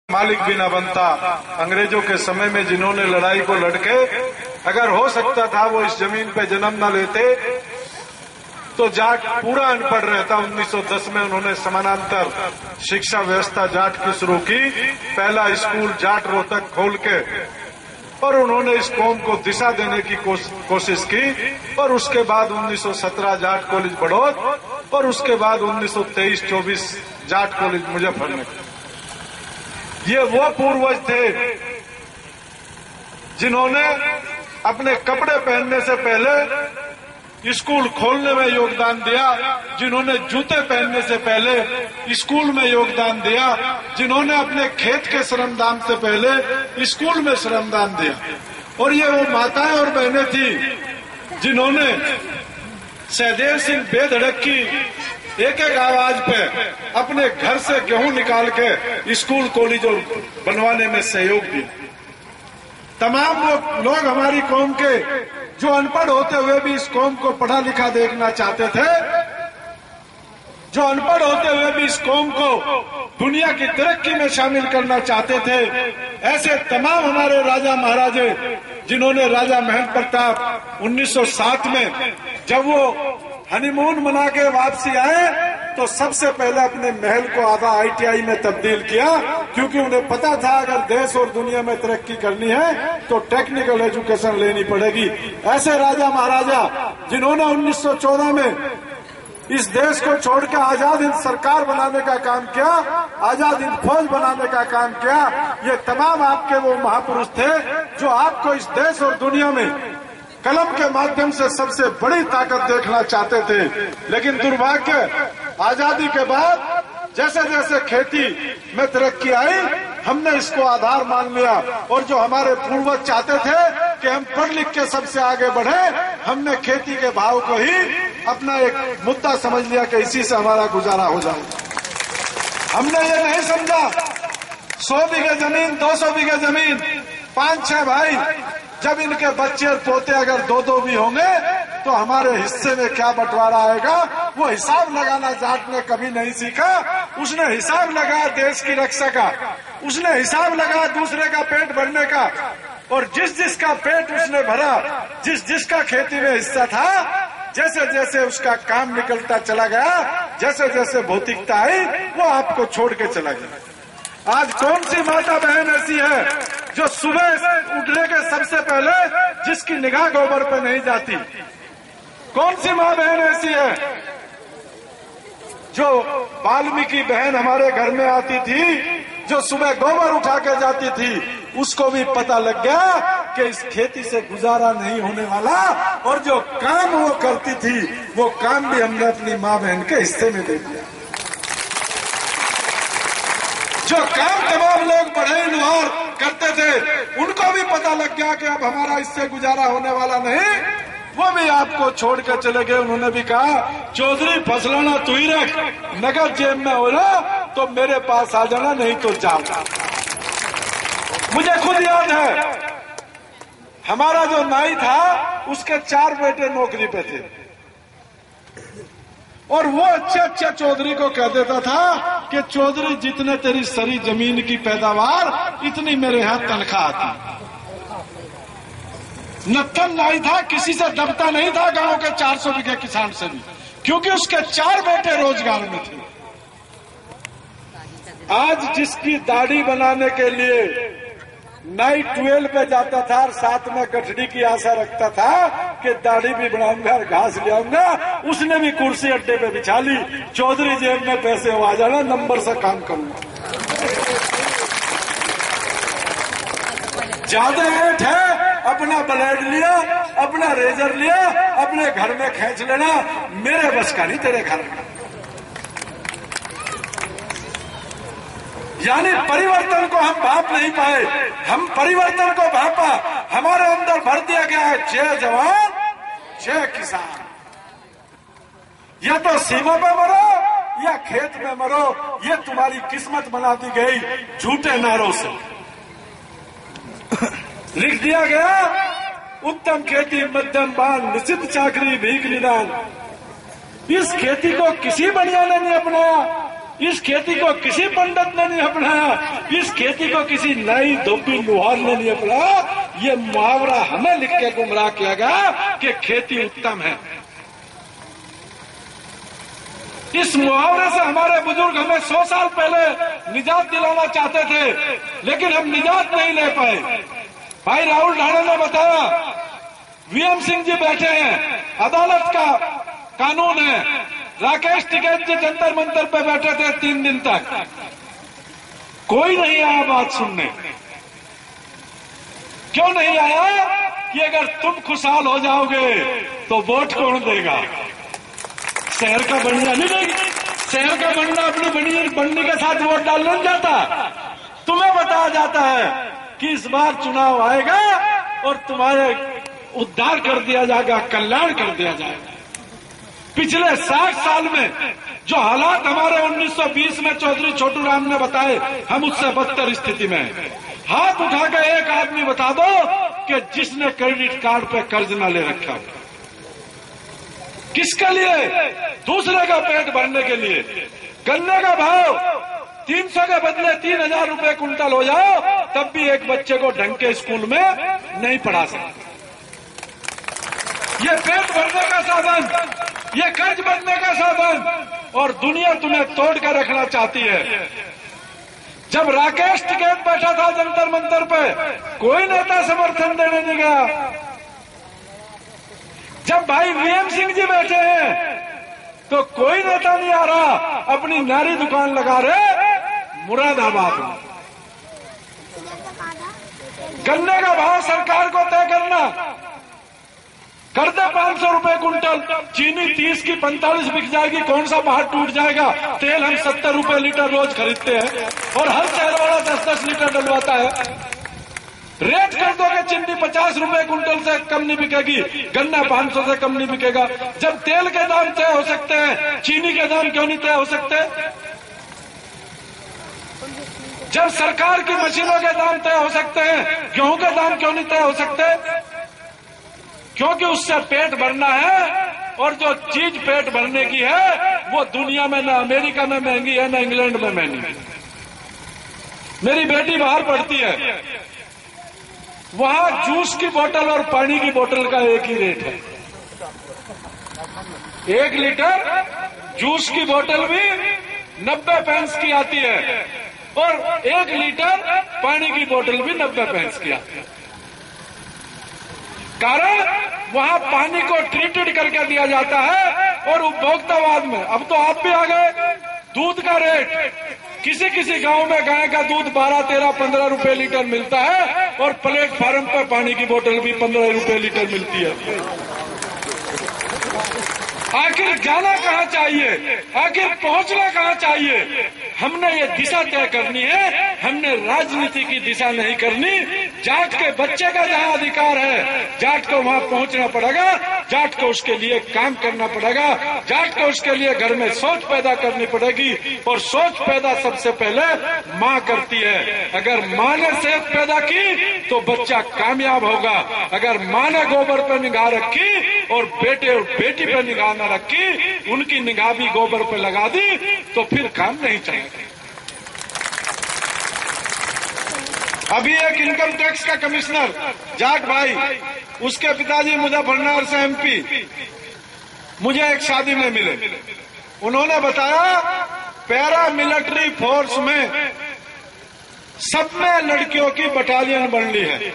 मालिक भी न बनता। अंग्रेजों के समय में जिन्होंने लड़ाई को लड़के अगर हो सकता था वो इस जमीन पे जन्म न लेते तो जाट पूरा अनपढ़ रहता। 1910 में उन्होंने समानांतर शिक्षा व्यवस्था जाट की शुरू की, पहला स्कूल जाट रोहतक खोल के, और उन्होंने इस कौम को दिशा देने की कोशिश की। और उसके बाद 1917 जाट कॉलेज बड़ौद और उसके बाद 1923-24 जाट कॉलेज मुजफ्फरनगर। ये वो पूर्वज थे जिन्होंने अपने कपड़े पहनने से पहले स्कूल खोलने में योगदान दिया, जिन्होंने जूते पहनने से पहले स्कूल में योगदान दिया, जिन्होंने अपने खेत के श्रमदान से पहले स्कूल में श्रमदान दिया। और ये वो माताएं और बहनें थी जिन्होंने सहदेव सिंह बेधड़क की एक एक आवाज पे अपने घर से गेहूं निकाल के स्कूल कॉलेज बनवाने में सहयोग दिया। तमाम लोग हमारी कौम के जो अनपढ़ होते हुए भी इस कौम को पढ़ा लिखा देखना चाहते थे, जो अनपढ़ होते हुए भी इस कौम को दुनिया की तरक्की में शामिल करना चाहते थे, ऐसे तमाम हमारे राजा महाराजे जिन्होंने राजा महेंद्र प्रताप 1907 में जब वो हनीमून मना के वापसी आए तो सबसे पहले अपने महल को आधा ITI में तब्दील किया, क्योंकि उन्हें पता था अगर देश और दुनिया में तरक्की करनी है तो टेक्निकल एजुकेशन लेनी पड़ेगी। ऐसे राजा महाराजा जिन्होंने 1914 में इस देश को छोड़ के आजाद हिंद सरकार बनाने का काम किया, आजाद हिंद फौज बनाने का काम किया, ये तमाम आपके वो महापुरुष थे जो आपको इस देश और दुनिया में कलम के माध्यम से सबसे बड़ी ताकत देखना चाहते थे। लेकिन दुर्भाग्य, आजादी के बाद जैसे जैसे खेती में तरक्की आई हमने इसको आधार मान लिया, और जो हमारे पूर्वज चाहते थे कि हम पढ़ लिख के सबसे आगे बढ़े, हमने खेती के भाव को ही अपना एक मुद्दा समझ लिया कि इसी से हमारा गुजारा हो जाए। हमने ये नहीं समझा 100 बीघे जमीन, 200 बीघे जमीन, 5-6 भाई, जब इनके बच्चे और पोते अगर 2-2 भी होंगे तो हमारे हिस्से में क्या बंटवारा आएगा, वो हिसाब लगाना जाट ने कभी नहीं सीखा। उसने हिसाब लगाया देश की रक्षा का, उसने हिसाब लगाया दूसरे का पेट भरने का, और जिस जिसका पेट उसने भरा, जिस जिसका खेती में हिस्सा था, जैसे जैसे उसका काम निकलता चला गया, जैसे जैसे भौतिकता आई, वो आपको छोड़ के चला गया। आज कौन सी माता बहन ऐसी है जो सुबह उठने के सबसे पहले जिसकी निगाह गोबर पे नहीं जाती? कौन सी माँ बहन ऐसी है जो वाल्मीकि बहन हमारे घर में आती थी, जो सुबह गोबर उठा के जाती थी, उसको भी पता लग गया कि इस खेती से गुजारा नहीं होने वाला, और जो काम वो करती थी वो काम भी हमने अपनी माँ बहन के हिस्से में दे दिया। जो काम तमाम लोग बढ़ई नुहार करते थे उनको भी पता लग गया कि अब हमारा इससे गुजारा होने वाला नहीं, वो भी आपको छोड़ कर चले गए। उन्होंने भी कहा, चौधरी फसलाना तू ही रख, नगद जेब में हो ना तो मेरे पास आ जाना, नहीं तो जाओ। मुझे खुद याद है हमारा जो नाई था उसके 4 बेटे नौकरी पे थे, और वो अच्छे चौधरी को कह देता था कि चौधरी जितने तेरी सरी जमीन की पैदावार इतनी मेरे यहाँ तनख्वाह आती। नत्थन नाई था, किसी से दबता नहीं था गांव के 400 बीघे किसान से भी, क्योंकि उसके 4 बेटे रोजगार में थे। आज जिसकी दाढ़ी बनाने के लिए नाई 12 पे जाता था और साथ में गठड़ी की आशा रखता था कि दाढ़ी भी बनाऊंगा और घास ले आऊंगा, उसने भी कुर्सी अड्डे पे बिछा ली। चौधरी जेब में पैसे हो आ जाना, नंबर से काम करूंगा। ज्यादा ऐठ है, अपना ब्लेड लिया, अपना रेजर लिया, अपने घर में खींच लेना, मेरे बस का नहीं तेरे घर में। यानी परिवर्तन को हम भाप नहीं पाए, हम परिवर्तन को भापा, हमारे अंदर भर दिया गया है जय जवान जय किसान। या तो सीमा पे मरो या खेत में मरो, ये तुम्हारी किस्मत बना दी गई झूठे नारों से। लिख दिया गया उत्तम खेती मध्यम बान, निश्चित चाकरी भीख निदान। इस खेती को किसी बढ़िया ने नहीं अपनाया, इस खेती को किसी पंडित ने नहीं अपनाया, इस खेती को किसी नाई धोबी लुहार ने नहीं अपनाया। ये मुहावरा हमें लिख के गुमराह किया गया कि खेती उत्तम है। इस मुहावरे से हमारे बुजुर्ग हमें 100 साल पहले निजात दिलाना चाहते थे, लेकिन हम निजात नहीं ले पाए। भाई राहुल ढाणे ने बताया, वीएम सिंह जी बैठे हैं, अदालत का कानून है। राकेश टिकैत जी जंतर मंतर पे बैठे थे 3 दिन तक, कोई नहीं आया बात सुनने। क्यों नहीं आया? कि अगर तुम खुशहाल हो जाओगे तो वोट कौन देगा? शहर का बढ़िया नहीं देगी। शहर का बढ़ना अपनी बढ़ने के साथ वोट डालना नहीं जाता। तुम्हें बताया जाता है कि इस बार चुनाव आएगा और तुम्हारे उद्धार कर दिया जाएगा, कल्याण कर दिया जाएगा। पिछले 60 साल में जो हालात हमारे 1920 में चौधरी छोटू राम ने बताए, हम उससे बदतर स्थिति में हैं। हाथ उठा के एक आदमी बता दो कि जिसने क्रेडिट कार्ड पे कर्ज न ले रखा हो। किसके लिए? दूसरे का पेट भरने के लिए। गन्ने का भाव 300 के बदले 3000 रुपए कुंटल हो जाओ, तब भी एक बच्चे को ढंग के स्कूल में नहीं पढ़ा सकते। ये पेट भरने का साधन, ये कर्ज बनने का साधन, और दुनिया तुम्हें तोड़ कर रखना चाहती है। जब राकेश टिकैत बैठा था जंतर मंतर पे, कोई नेता समर्थन देने नहीं गया। जब भाई वीएम सिंह जी बैठे हैं तो कोई नेता नहीं आ रहा, अपनी नारी दुकान लगा रहे मुरादाबाद में। गन्ने का भाव सरकार को तय करना, कर दे 500 रुपए कुंटल। चीनी 30 की 45 बिक जाएगी, कौन सा बाहर टूट जाएगा? तेल हम 70 रुपए लीटर रोज खरीदते हैं और हर शहर वाला 10-10 लीटर डलवाता है। रेट कर दोगे, चीनी 50 रुपए कुंटल से कम नहीं बिकेगी, गन्ना 500 से कम नहीं बिकेगा। जब तेल के दाम तय हो सकते हैं, चीनी के दाम क्यों नहीं तय हो सकते? जब सरकार की मशीनों के दाम तय हो सकते हैं, गेहूं के दाम क्यों नहीं तय हो सकते? क्योंकि उससे पेट भरना है, और जो चीज पेट भरने की है वो दुनिया में न अमेरिका में महंगी है, न इंग्लैंड में महंगी। मेरी बेटी बाहर पढ़ती है, वहां जूस की बोतल और पानी की बोतल का एक ही रेट है। 1 लीटर जूस की बोतल भी 90 पैसे की आती है और 1 लीटर पानी की बोतल भी 90 पैसे की आती है। कारण वहां पानी को ट्रीटेड करके दिया जाता है। और उपभोक्तावाद में अब तो आप भी आ गए। दूध का रेट, किसी किसी गांव में गाय का दूध 12, 13, 15 रुपए लीटर मिलता है और प्लेटफार्म पर पानी की बोतल भी 15 रुपए लीटर मिलती है। आखिर जाना कहाँ चाहिए? आखिर पहुंचना कहाँ चाहिए? हमने ये दिशा तय करनी है, हमने राजनीति की दिशा नहीं करनी। जाट के बच्चे का जहाँ अधिकार है, जाट को वहाँ पहुंचना पड़ेगा, जाट को उसके लिए काम करना पड़ेगा, जाट को उसके लिए घर में सोच पैदा करनी पड़ेगी। और सोच पैदा सबसे पहले माँ करती है। अगर माँ ने सेहत पैदा की तो बच्चा कामयाब होगा। अगर माँ ने गोबर पर निगाह रखी और बेटे और बेटी पर निगाह न रखी, उनकी निगाह भी गोबर पर लगा दी, तो फिर काम नहीं चलेगा। अभी एक इनकम टैक्स का कमिश्नर जाट भाई, उसके पिताजी मुजफ्फरनगर से एमपी, मुझे एक शादी में मिले। उन्होंने बताया पैरा मिलिट्री फोर्स में सब में लड़कियों की बटालियन बन ली है।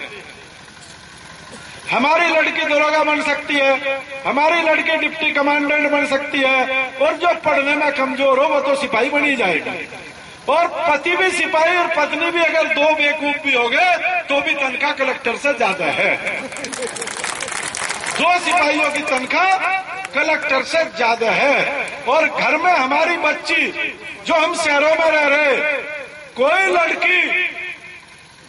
हमारी लड़की दरोगा बन सकती है, हमारी लड़की डिप्टी कमांडेंट बन सकती है, और जो पढ़ने में कमजोर हो वो तो सिपाही बनी जाएगी। और पति भी सिपाही और पत्नी भी अगर 2 बेवकूफ भी हो गए तो भी तनख्वाह कलेक्टर से ज्यादा है। 2 सिपाहियों की तनख्वाह कलेक्टर से ज्यादा है। और घर में हमारी बच्ची, जो हम शहरों में रह रहे, कोई लड़की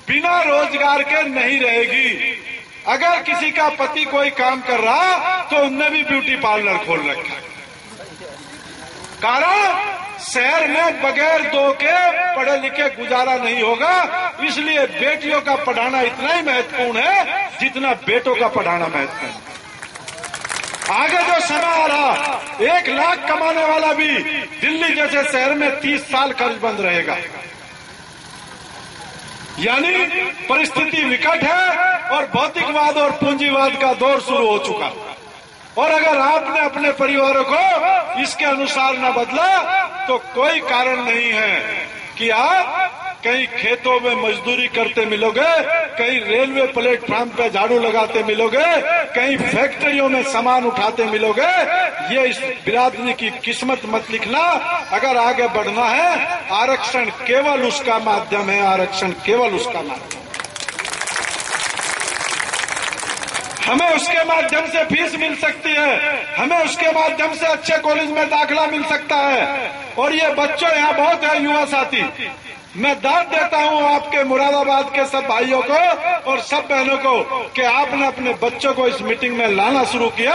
बिना रोजगार के नहीं रहेगी। अगर किसी का पति कोई काम कर रहा तो उनने भी ब्यूटी पार्लर खोल रखा। कारण शहर में बगैर 2 के पढ़े लिखे गुजारा नहीं होगा। इसलिए बेटियों का पढ़ाना इतना ही महत्वपूर्ण है जितना बेटों का पढ़ाना महत्वपूर्ण है। आगे जो समय आ रहा, 1 लाख कमाने वाला भी दिल्ली जैसे शहर में 30 साल कर्ज बंद रहेगा। यानी परिस्थिति विकट है और भौतिकवाद और पूंजीवाद का दौर शुरू हो चुका। और अगर आपने अपने परिवारों को इसके अनुसार न बदला तो कोई कारण नहीं है कि आप कहीं खेतों में मजदूरी करते मिलोगे, कहीं रेलवे प्लेटफॉर्म पे झाड़ू लगाते मिलोगे, कहीं फैक्ट्रियों में सामान उठाते मिलोगे। ये इस बिरादरी की किस्मत मत लिखना। अगर आगे बढ़ना है, आरक्षण केवल उसका माध्यम है, आरक्षण केवल उसका माध्यम। हमें उसके माध्यम से फीस मिल सकती है, हमें उसके माध्यम से अच्छे कॉलेज में दाखिला मिल सकता है। और ये बच्चों यहाँ बहुत है, युवा साथी, मैं दाद देता हूँ आपके मुरादाबाद के सब भाइयों को और सब बहनों को कि आपने अपने बच्चों को इस मीटिंग में लाना शुरू किया।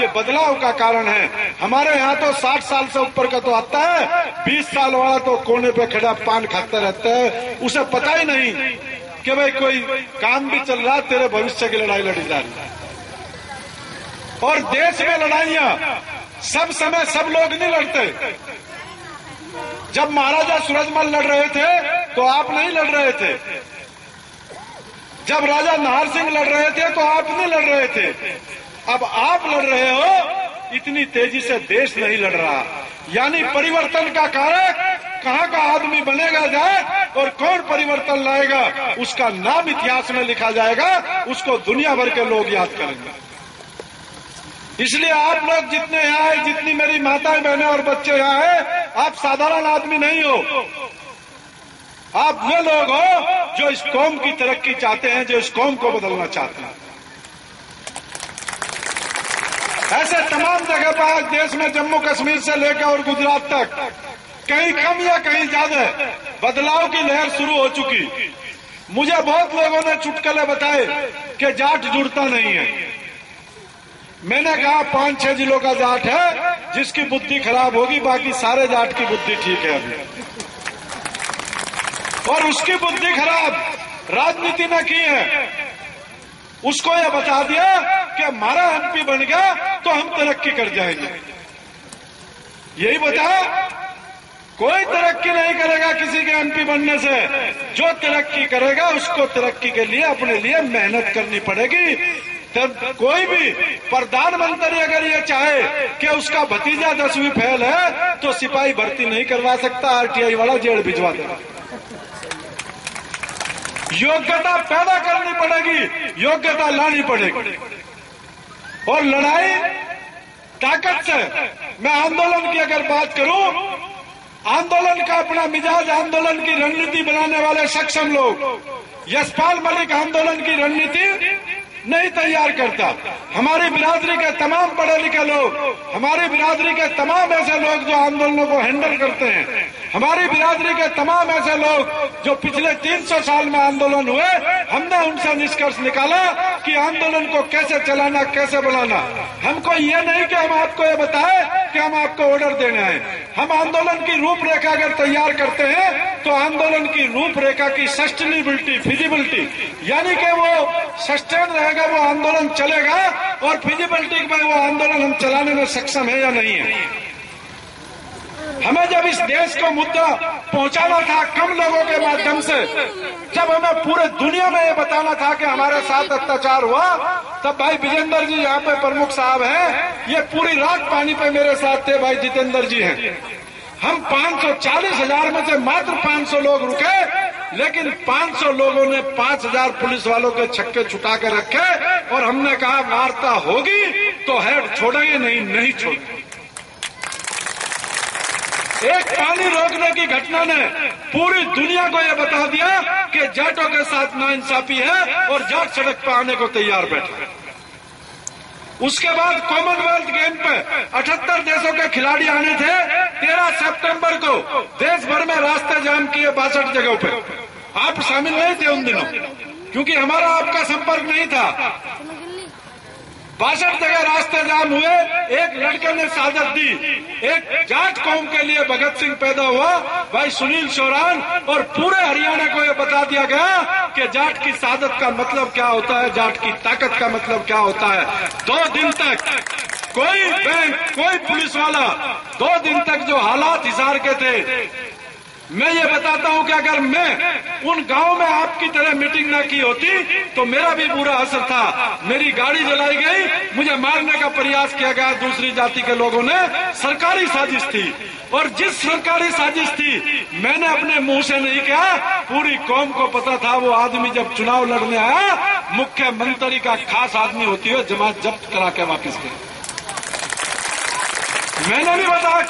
ये बदलाव का कारण है। हमारे यहाँ तो 60 साल से ऊपर का तो आता है, 20 साल वाला तो कोने पे खड़ा पान खाता रहता है, उसे पता ही नहीं कि भाई कोई काम भी चल रहा, तेरे भविष्य की लड़ाई लड़ी जा रही है। और देश में लड़ाइयां सब समय सब लोग नहीं लड़ते। जब महाराजा सूरजमल लड़ रहे थे तो आप नहीं लड़ रहे थे, जब राजा नाहर सिंह लड़ रहे थे तो आप नहीं लड़ रहे थे। अब आप लड़ रहे हो, इतनी तेजी से देश नहीं लड़ रहा। यानी परिवर्तन का कारक कहाँ का आदमी बनेगा जाए और कौन परिवर्तन लाएगा, उसका नाम इतिहास में लिखा जाएगा, उसको दुनिया भर के लोग याद करेंगे। इसलिए आप लोग जितने यहाँ है, जितनी मेरी माताएं बहनें और बच्चे यहाँ हैं, आप साधारण आदमी नहीं हो। आप वो लोग हो जो इस कौम की तरक्की चाहते हैं, जो इस कौम को बदलना चाहते हैं। ऐसे तमाम जगह पर आज देश में जम्मू कश्मीर से लेकर और गुजरात तक कहीं कम या कहीं ज्यादा बदलाव की लहर शुरू हो चुकी। मुझे बहुत लोगों ने चुटकुले बताए कि जाट जुड़ता नहीं है। मैंने कहा 5-6 जिलों का जाट है जिसकी बुद्धि खराब होगी, बाकी सारे जाट की बुद्धि ठीक है अभी। और उसकी बुद्धि खराब राजनीति ने की है। उसको यह बता दिया कि हमारा एमपी बन गया तो हम तरक्की कर जाएंगे। यही बता, कोई तरक्की नहीं करेगा किसी के एमपी बनने से। जो तरक्की करेगा उसको तरक्की के लिए अपने लिए मेहनत करनी पड़ेगी। तब कोई भी प्रधानमंत्री अगर ये चाहे कि उसका भतीजा 10वीं फेल है तो सिपाही भर्ती नहीं करवा सकता, आरटीआई वाला जेल भिजवा देगा। योग्यता पैदा करनी पड़ेगी, योग्यता लानी पड़ेगी। और लड़ाई ताकत से। मैं आंदोलन की अगर बात करूं, आंदोलन का अपना मिजाज, आंदोलन की रणनीति बनाने वाले सक्षम लोग। यशपाल मलिक आंदोलन की रणनीति नहीं तैयार करता। हमारी बिरादरी के तमाम पढ़े लिखे लोग, हमारी बिरादरी के तमाम ऐसे लोग जो आंदोलनों को हैंडल करते हैं, हमारी बिरादरी के तमाम ऐसे लोग जो पिछले 300 साल में आंदोलन हुए, हमने उनसे निष्कर्ष निकाला कि आंदोलन को कैसे चलाना, कैसे बुलाना। हमको ये नहीं कि हम आपको ये बताए कि हम आपको ऑर्डर देने हैं। हम आंदोलन की रूपरेखा अगर तैयार करते हैं तो आंदोलन की रूपरेखा की सस्टेनेबिलिटी, फिजिबिलिटी, यानी कि वो सस्टेन रहेगा, वो आंदोलन चलेगा, और फिजिबिलिटी में वो आंदोलन हम चलाने में सक्षम है या नहीं है। हमें जब इस देश को मुद्दा पहुंचाना था कम लोगों के माध्यम से, जब हमें पूरे दुनिया में ये बताना था कि हमारे साथ अत्याचार हुआ, तब भाई विजेंद्र जी यहाँ पे प्रमुख साहब हैं, ये पूरी रात पानी पे मेरे साथ थे, भाई जितेंद्र जी हैं। हम 540,000 में से मात्र 500 लोग रुके, लेकिन 500 लोगों ने 5,000 पुलिस वालों के छक्के छुटा के रखे और हमने कहा वार्ता होगी तो हेड छोड़ेंगे, नहीं छोड़ेंगे। एक पानी रोकने की घटना ने पूरी दुनिया को यह बता दिया कि जाटों के साथ नाइंसाफी है और जाट सड़क पर आने को तैयार बैठे। उसके बाद कॉमनवेल्थ गेम पे 78 देशों के खिलाड़ी आने थे। 13 सितंबर को देश भर में रास्ते जाम किए 62 जगहों पे। आप शामिल नहीं थे उन दिनों क्योंकि हमारा आपका संपर्क नहीं था। 62 जगह रास्ते जाम हुए। एक लड़के ने शहादत दी, एक जाट कौम के लिए भगत सिंह पैदा हुआ, भाई सुनील शोरान, और पूरे हरियाणा को यह बता दिया गया कि जाट की शहादत का मतलब क्या होता है, जाट की ताकत का मतलब क्या होता है। 2 दिन तक कोई बैंक, कोई पुलिस वाला 2 दिन तक जो हालात हिसार के थे, मैं ये बताता हूं कि अगर मैं उन गांव में आपकी तरह मीटिंग ना की होती तो मेरा भी बुरा असर था। मेरी गाड़ी जलाई गई, मुझे मारने का प्रयास किया गया दूसरी जाति के लोगों ने। सरकारी साजिश थी, और जिस सरकारी साजिश थी मैंने अपने मुंह से नहीं कहा, पूरी कौम को पता था। वो आदमी जब चुनाव लड़ने आया, मुख्यमंत्री का खास आदमी होती है, जमात जब्त करा के वापस गए। मैंने नहीं बताया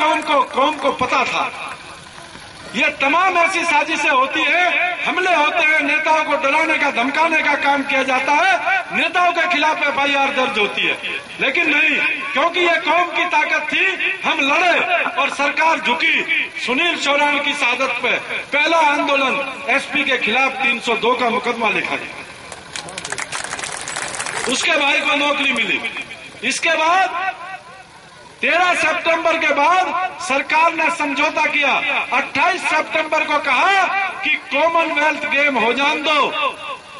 कौम को पता था। ये तमाम ऐसी साजिशें होती है, हमले होते हैं, नेताओं को डराने का धमकाने का काम किया जाता है, नेताओं के खिलाफ FIR दर्ज होती है। लेकिन नहीं, क्योंकि ये कौम की ताकत थी, हम लड़े और सरकार झुकी। सुनील चौहान की शहादत पे पहला आंदोलन SP के खिलाफ 302 का मुकदमा लिखा गया, उसके भाई को नौकरी मिली। इसके बाद 13 सितंबर के बाद सरकार ने समझौता किया। 28 सितंबर को कहा कि कॉमनवेल्थ गेम हो जान दो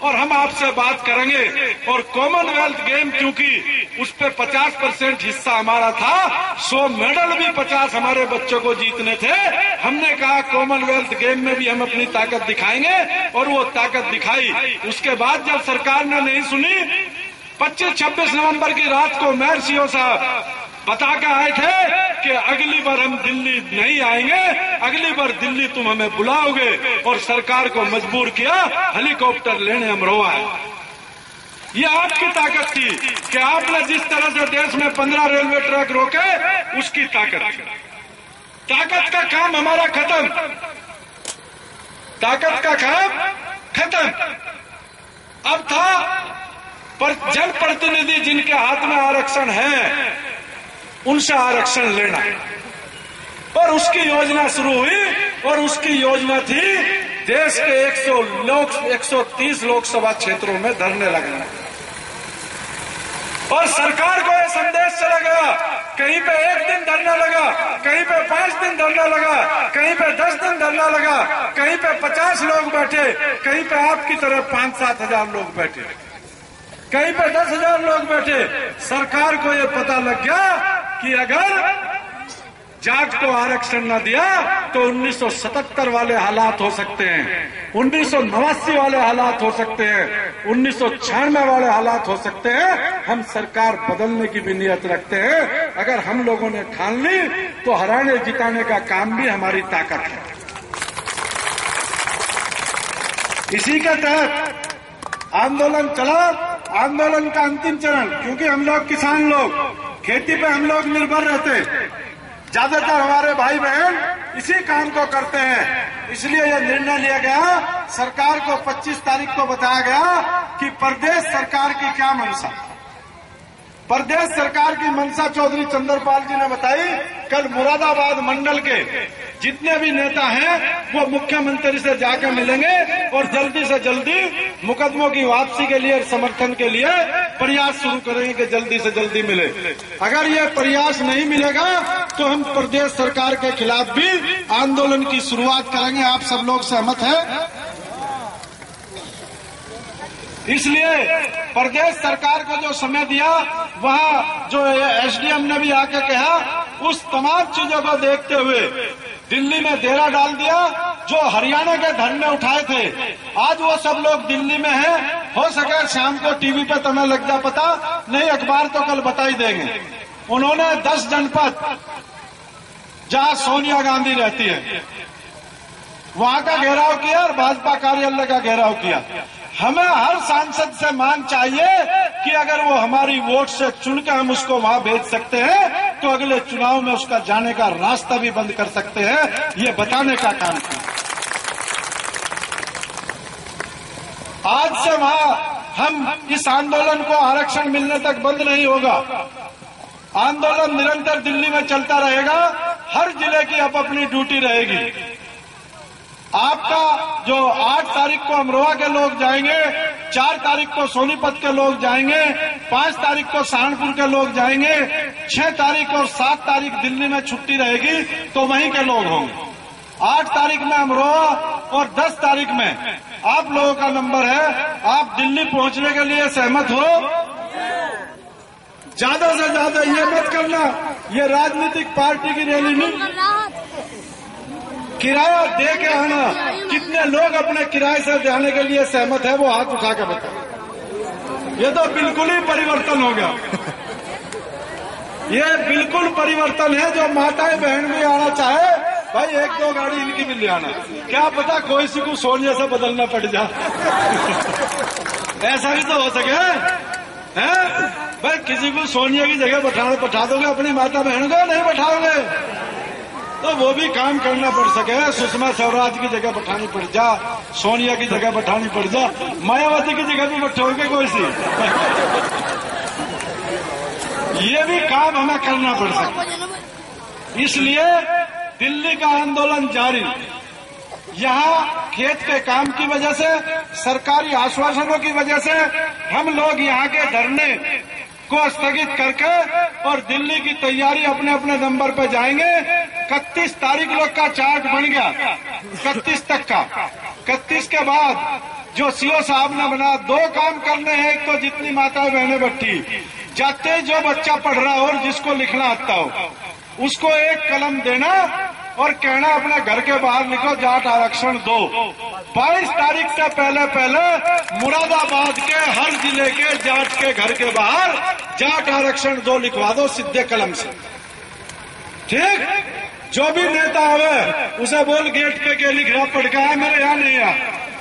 और हम आपसे बात करेंगे। और कॉमनवेल्थ गेम क्योंकि उस पे 50% हिस्सा हमारा था, 100 मेडल भी 50 हमारे बच्चों को जीतने थे। हमने कहा कॉमनवेल्थ गेम में भी हम अपनी ताकत दिखाएंगे, और वो ताकत दिखाई। उसके बाद जब सरकार ने नहीं सुनी, 25-26 नवंबर की रात को मेयर सीओ साहब बता के आए थे कि अगली बार हम दिल्ली नहीं आएंगे, अगली बार दिल्ली तुम हमें बुलाओगे। और सरकार को मजबूर किया, हेलीकॉप्टर लेने अमरोहा है। ये आपकी ताकत थी कि आपने जिस तरह से देश में 15 रेलवे ट्रैक रोके, उसकी ताकत। ताकत का काम हमारा खत्म, ताकत का काम खत्म। अब था पर जनप्रतिनिधि जिनके हाथ में आरक्षण है, उनसे आरक्षण लेना। और उसकी योजना शुरू हुई, और उसकी योजना थी देश के 130 लोकसभा क्षेत्रों में धरने लगना। और सरकार को यह संदेश चला गया, कहीं पे 1 दिन धरना लगा, कहीं पे 5 दिन धरना लगा, कहीं पे 10 दिन धरना लगा, कहीं पे 50 लोग बैठे, कहीं पे आपकी तरह 5-7 हजार लोग बैठे, कहीं पे 10,000 लोग बैठे। सरकार को यह पता लग गया कि अगर जाट को आरक्षण न दिया तो 1977 वाले हालात हो सकते हैं, 1989 वाले हालात हो सकते हैं, 1996 वाले हालात हो सकते हैं। हम सरकार बदलने की भी नियत रखते हैं। अगर हम लोगों ने ठान ली तो हराने जिताने का काम भी हमारी ताकत है। इसी के तहत आंदोलन चला। आंदोलन का अंतिम चरण, क्योंकि हम लोग किसान लोग, खेती पे हम लोग निर्भर रहते, ज्यादातर हमारे भाई बहन इसी काम को करते हैं, इसलिए यह निर्णय लिया गया। सरकार को 25 तारीख को बताया गया कि प्रदेश सरकार की क्या मंशा। प्रदेश सरकार की मंशा चौधरी चंद्रपाल जी ने बताई। कल मुरादाबाद मंडल के जितने भी नेता हैं वो मुख्यमंत्री से जाकर मिलेंगे और जल्दी से जल्दी मुकदमों की वापसी के लिए, समर्थन के लिए प्रयास शुरू करेंगे कि जल्दी से जल्दी मिले। अगर ये प्रयास नहीं मिलेगा तो हम प्रदेश सरकार के खिलाफ भी आंदोलन की शुरुआत करेंगे। आप सब लोग सहमत हैं? इसलिए प्रदेश सरकार को जो समय दिया, वहाँ जो SDM ने भी आके कहा, उस तमाम चीजों को देखते हुए दिल्ली में डेरा डाल दिया। जो हरियाणा के धरने उठाए थे, आज वो सब लोग दिल्ली में हैं। हो सके शाम को टीवी पे तुम्हें लग जा पता, नहीं अखबार तो कल बता ही देंगे। उन्होंने 10 जनपद जहाँ सोनिया गांधी रहती है वहाँ का घेराव किया और भाजपा कार्यालय का घेराव किया। हमें हर सांसद से मांग चाहिए कि अगर वो हमारी वोट से चुनकर हम उसको वहां भेज सकते हैं तो अगले चुनाव में उसका जाने का रास्ता भी बंद कर सकते हैं। ये बताने का काम किया। आज से वहां हम इस आंदोलन को आरक्षण मिलने तक बंद नहीं होगा। आंदोलन निरंतर दिल्ली में चलता रहेगा। हर जिले की अब अपनी ड्यूटी रहेगी। आपका जो 8 तारीख को अमरोहा के लोग जाएंगे, 4 तारीख को सोनीपत के लोग जाएंगे, 5 तारीख को सहारनपुर के लोग जाएंगे, 6 तारीख और 7 तारीख दिल्ली में छुट्टी रहेगी तो वहीं के लोग होंगे। 8 तारीख में अमरोहा और 10 तारीख में आप लोगों का नंबर है। आप दिल्ली पहुंचने के लिए सहमत हो? ज्यादा से ज्यादा ये मत करना, ये राजनीतिक पार्टी की रैली नहीं, किराया दे के आना। कितने लोग अपने किराए से जाने के लिए सहमत है, वो हाथ उठा के बताओ। ये तो बिल्कुल ही परिवर्तन हो गया, ये बिल्कुल परिवर्तन है। जो माताएं बहन भी आना चाहे, भाई 1-2 गाड़ी इनकी भी ले आना। क्या पता कोई सी को सोनिया से बदलना पड़ जाए ऐसा भी तो हो सके हैं। भाई किसी को सोनिया की जगह बैठा दोगे, अपनी माता बहन को नहीं बैठाओगे तो वो भी काम करना पड़ सके। सुषमा स्वराज की जगह बैठानी पड़ जा, सोनिया की जगह बैठानी पड़ जा, मायावती की जगह भी बैठोगे कोई सी ये भी काम हमें करना पड़ सके। इसलिए दिल्ली का आंदोलन जारी। यहाँ खेत के काम की वजह से, सरकारी आश्वासनों की वजह से हम लोग यहाँ के धरने को स्थगित करके और दिल्ली की तैयारी अपने अपने नंबर पर जाएंगे। 31 तारीख लोग का चार्ट बन गया, 31 तक का। 31 के बाद जो सीओ साहब ने बना, 2 काम करने हैं। एक तो जितनी माताएं बहनें बैठी, जाते जो बच्चा पढ़ रहा हो और जिसको लिखना आता हो, उसको एक कलम देना और कहना अपने घर के बाहर लिखो जाट आरक्षण दो। 22 तारीख से पहले मुरादाबाद के हर जिले के जाट के घर के बाहर जाट आरक्षण दो लिखवा दो सीधे कलम से। ठीक, जो भी नेता आवे उसे बोल गेट पे के लिख रहा पढ़ के आया, मेरे यहाँ नहीं आ।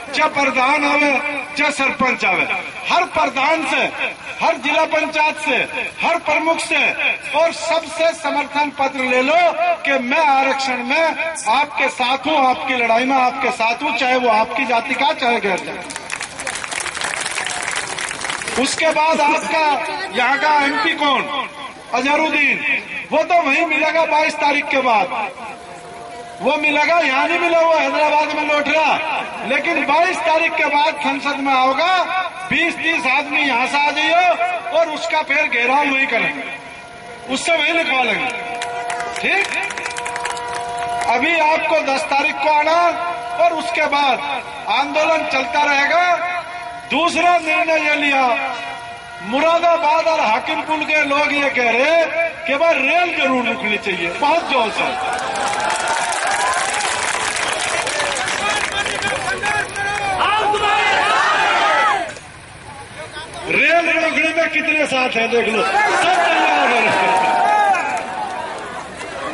चाहे प्रधान आवे चाहे सरपंच आवे, हर प्रधान से, हर जिला पंचायत से, हर प्रमुख से और सबसे समर्थन पत्र ले लो कि मैं आरक्षण में आपके साथ हूं, आपकी लड़ाई में आपके साथ हूं, चाहे वो आपकी जाति का चाहे गैर जाति। उसके बाद आपका यहाँ का एमपी कौन, अजहरुद्दीन, वो तो वहीं मिलेगा 22 तारीख के बाद। वो मिलेगा, यहाँ नहीं मिला, वो हैदराबाद में लौट रहा। लेकिन 22 तारीख के बाद संसद में आओगा, 20-30 आदमी यहाँ से आ जाइए और उसका फिर घेराव वही करेंगे, उससे वही लिखवा लेंगे। ठीक, अभी आपको 10 तारीख को आना और उसके बाद आंदोलन चलता रहेगा। दूसरा निर्णय ये लिया, मुरादाबाद और हाकिमपुर के लोग ये कह रहे कि भाई रेल जरूर रुकनी चाहिए, बहुत जोर से। रेल रोकने में कितने साथ हैं देख लो, सब तैयार है।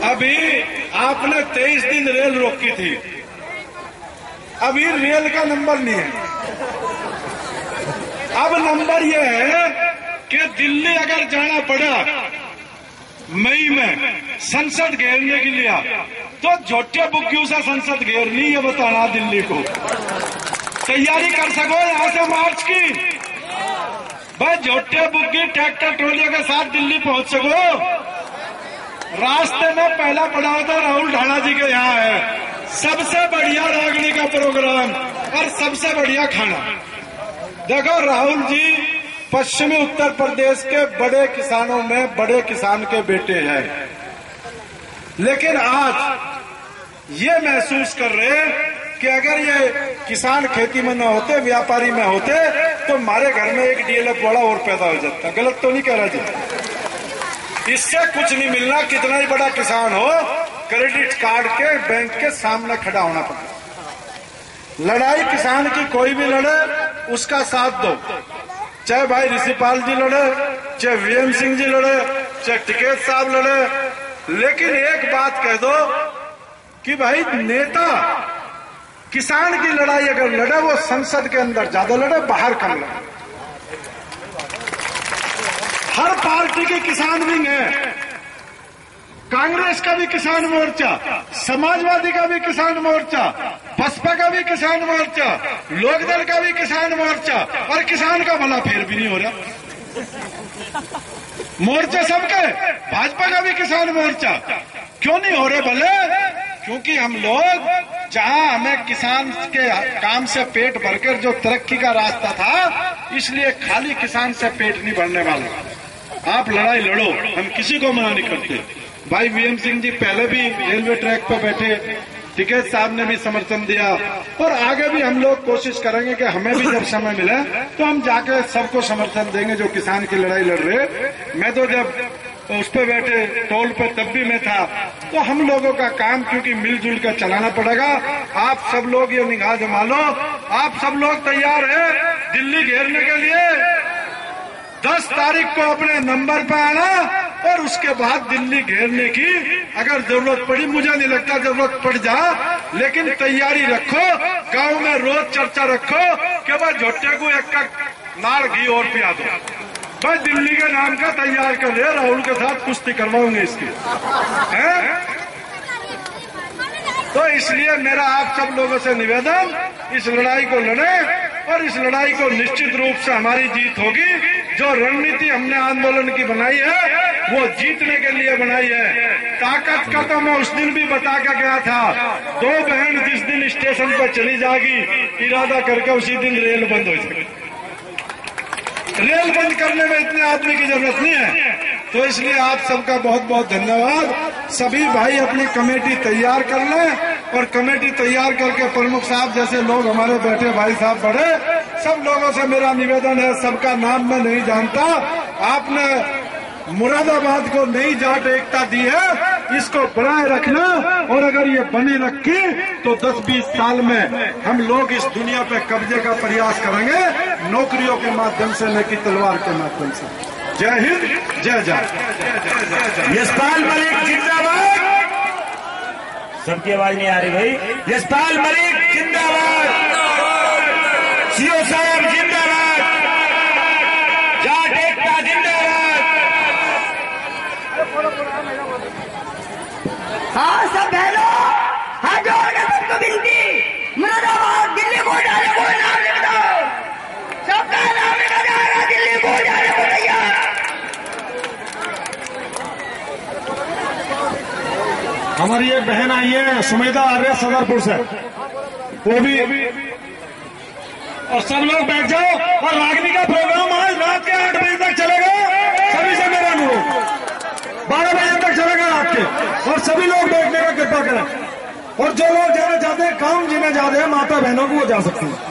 अभी आपने 23 दिन रेल रोकी थी, अभी रेल का नंबर नहीं है। अब नंबर यह है कि दिल्ली अगर जाना पड़ा मई में संसद घेरने के लिए, तो झोटे बुग्गियों से संसद घेरनी, ये बताना दिल्ली को। तैयारी कर सको यहां से मार्च की, भाई झोटे बुग्गी ट्रैक्टर ट्रोलियों के साथ दिल्ली पहुंच सको। रास्ते में पहला पड़ाव तो राहुल ढाणा जी के यहाँ है, सबसे बढ़िया रागनी का प्रोग्राम और सबसे बढ़िया खाना। देखो राहुल जी पश्चिमी उत्तर प्रदेश के बड़े किसानों में बड़े किसान के बेटे हैं, लेकिन आज ये महसूस कर रहे हैं कि अगर ये किसान खेती में न होते, व्यापारी में होते, तो हमारे घर में एक डीएलएफ बड़ा और पैदा हो जाता। गलत तो नहीं कह रहा जी, इससे कुछ नहीं मिलना, कितना ही बड़ा किसान हो, क्रेडिट कार्ड के बैंक के सामने खड़ा होना पड़ता। लड़ाई किसान की कोई भी लड़े, उसका साथ दो, चाहे भाई ऋषिपाल जी लड़े, चाहे वीएम सिंह जी लड़े, चाहे टिकैत साहब लड़े, लेकिन एक बात कह दो कि भाई नेता किसान की लड़ाई अगर लड़े, वो संसद के अंदर ज्यादा लड़े, बाहर कम लड़े। हर पार्टी की किसान विंग है, कांग्रेस का भी किसान मोर्चा, समाजवादी का भी किसान मोर्चा, बसपा का भी किसान मोर्चा, लोकदल का भी किसान मोर्चा, और किसान का भला फेर भी नहीं हो रहा। मोर्चे सबके, भाजपा का भी किसान मोर्चा क्यों नहीं हो रहे भले? क्योंकि हम लोग जहां हमें किसान के काम से पेट भरकर जो तरक्की का रास्ता था, इसलिए खाली किसान से पेट नहीं भरने वाला। आप लड़ाई लड़ो, हम किसी को मना नहीं करते। भाई वीएम सिंह जी पहले भी रेलवे ट्रैक पर बैठे, टिकैत साहब ने भी समर्थन दिया, और आगे भी हम लोग कोशिश करेंगे कि हमें भी जब समय मिले तो हम जाके सबको समर्थन देंगे जो किसान की लड़ाई लड़ रहे। मैं तो जब उस पे बैठे टोल पे तब भी मैं था। तो हम लोगों का काम क्योंकि मिलजुल कर चलाना पड़ेगा। आप सब लोग ये निगाह जमा लो, आप सब लोग तैयार हैं दिल्ली घेरने के लिए? 10 तारीख को अपने नंबर पर आना और उसके बाद दिल्ली घेरने की अगर जरूरत पड़ी, मुझे नहीं लगता जरूरत पड़ जा, लेकिन तैयारी रखो। गांव में रोज चर्चा रखो कि भाई झोटे को एक का नाड़ घी और पिया दो। भाई दिल्ली के नाम का तैयार कर रहे, राहुल के साथ कुश्ती करवाऊंगे इसकी है? तो इसलिए मेरा आप सब लोगों से निवेदन, इस लड़ाई को लड़े और इस लड़ाई को निश्चित रूप से हमारी जीत होगी। जो रणनीति हमने आंदोलन की बनाई है वो जीतने के लिए बनाई है। ताकत का तो मैं उस दिन भी बता के गया था, 2 बहन जिस दिन स्टेशन पर चली जाएगी इरादा करके उसी दिन रेल बंद हो जाएगी। रेल बंद करने में इतने आदमी की जरूरत नहीं है। तो इसलिए आप सबका बहुत बहुत धन्यवाद। सभी भाई अपनी कमेटी तैयार कर लें और कमेटी तैयार करके प्रमुख साहब जैसे लोग हमारे बैठे भाई साहब बड़े, सब लोगों से मेरा निवेदन है, सबका नाम मैं नहीं जानता, आपने मुरादाबाद को नई जाट एकता दी है, इसको बनाए रखना। और अगर ये बनी रखी तो 10-20 साल में हम लोग इस दुनिया पे कब्जे का प्रयास करेंगे, नौकरियों के माध्यम से, न कि तलवार के माध्यम से। जय हिंद, जय जय। यशपाल मलिक जिंदाबाद। सबकी आवाज नहीं आ रही भाई। यशपाल मलिक जिंदाबाद, सीओ साहब जिंदाबाद, जाट एकता जिंदाबाद। हाँ सब बहनों, हाँ जोड़ के सबको विनती, मुरादाबाद दिल्ली को जाने को नाम लिख दो, सबका नाम लिखा जाएगा, दिल्ली को जाने को तैयार। हमारी एक बहन आई है सुमेधा आर्य सदरपुर से, वो भी, और सब लोग बैठ जाओ। और रागनी का प्रोग्राम आज रात के 8 बजे तक चलेगा, सभी से मेरा अनुरोध, 12 बजे तक चलेगा रात के, और सभी लोग बैठने का कृपा करें। और जो लोग जाना चाहते हैं, काम जिन्हें जाते हैं माता बहनों को, वो जा सकते हैं।